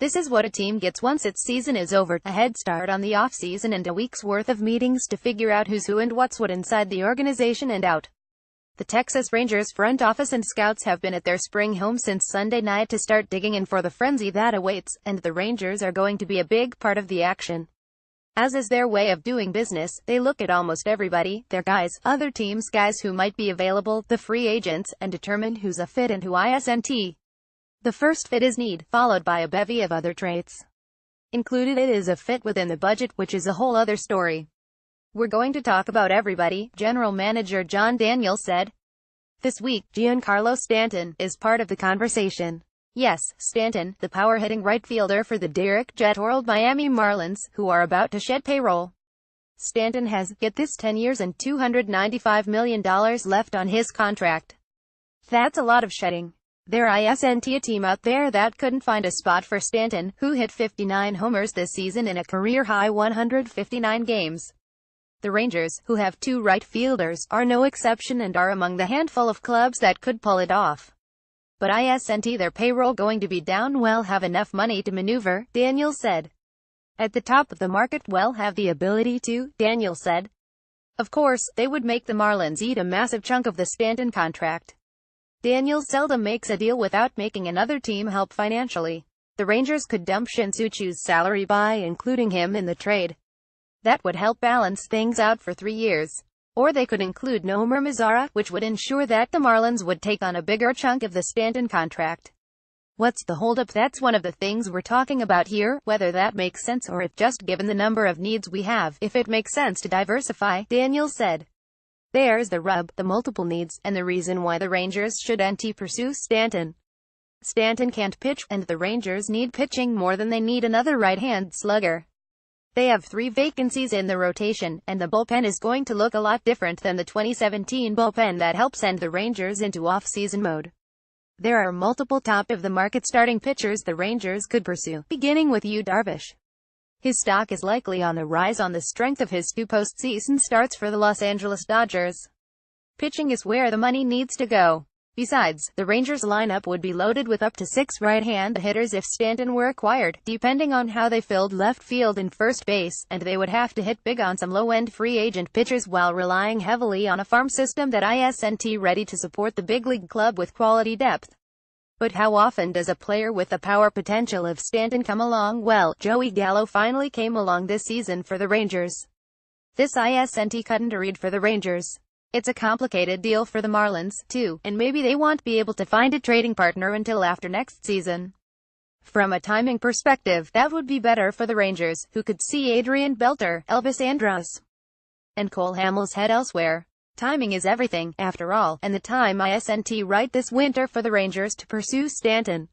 This is what a team gets once its season is over, a head start on the offseason and a week's worth of meetings to figure out who's who and what's what inside the organization and out. The Texas Rangers front office and scouts have been at their spring home since Sunday night to start digging in for the frenzy that awaits, and the Rangers are going to be a big part of the action. As is their way of doing business, they look at almost everybody, their guys, other teams' guys who might be available, the free agents, and determine who's a fit and who isn't. The first fit is need, followed by a bevy of other traits. Included it is a fit within the budget, which is a whole other story. We're going to talk about everybody, General Manager John Daniels said. This week, Giancarlo Stanton is part of the conversation. Yes, Stanton, the power-hitting right fielder for the Derek Jeter-oiled Miami Marlins, who are about to shed payroll. Stanton has, get this, 10 years and $295 million left on his contract. That's a lot of shedding. There isn't a team out there that couldn't find a spot for Stanton, who hit 59 homers this season in a career-high 159 games. The Rangers, who have two right fielders, are no exception and are among the handful of clubs that could pull it off. But isn't their payroll going to be down? Well, have enough money to maneuver, Daniels said. At the top of the market, well, have the ability to, Daniels said. Of course, they would make the Marlins eat a massive chunk of the Stanton contract. Daniels seldom makes a deal without making another team help financially. The Rangers could dump Shin-Soo's salary by including him in the trade. That would help balance things out for 3 years. Or they could include Nomar Mazara, which would ensure that the Marlins would take on a bigger chunk of the Stanton contract. What's the holdup? That's one of the things we're talking about here, whether that makes sense or it just given the number of needs we have, if it makes sense to diversify, Daniels said. There's the rub, the multiple needs, and the reason why the Rangers shouldn't pursue Stanton. Stanton can't pitch, and the Rangers need pitching more than they need another right-hand slugger. They have 3 vacancies in the rotation, and the bullpen is going to look a lot different than the 2017 bullpen that helped send the Rangers into off-season mode. There are multiple top-of-the-market starting pitchers the Rangers could pursue, beginning with Yu Darvish. His stock is likely on the rise on the strength of his 2 postseason starts for the Los Angeles Dodgers. Pitching is where the money needs to go. Besides, the Rangers lineup would be loaded with up to 6 right-hand hitters if Stanton were acquired, depending on how they filled left field and first base, and they would have to hit big on some low-end free agent pitchers while relying heavily on a farm system that isn't ready to support the big league club with quality depth. But how often does a player with the power potential of Stanton come along? Well, Joey Gallo finally came along this season for the Rangers. This isn't couldn't read for the Rangers. It's a complicated deal for the Marlins, too, and maybe they won't be able to find a trading partner until after next season. From a timing perspective, that would be better for the Rangers, who could see Adrian Beltre, Elvis Andrus, and Cole Hamels head elsewhere. Timing is everything, after all, and the time isn't right this winter for the Rangers to pursue Stanton.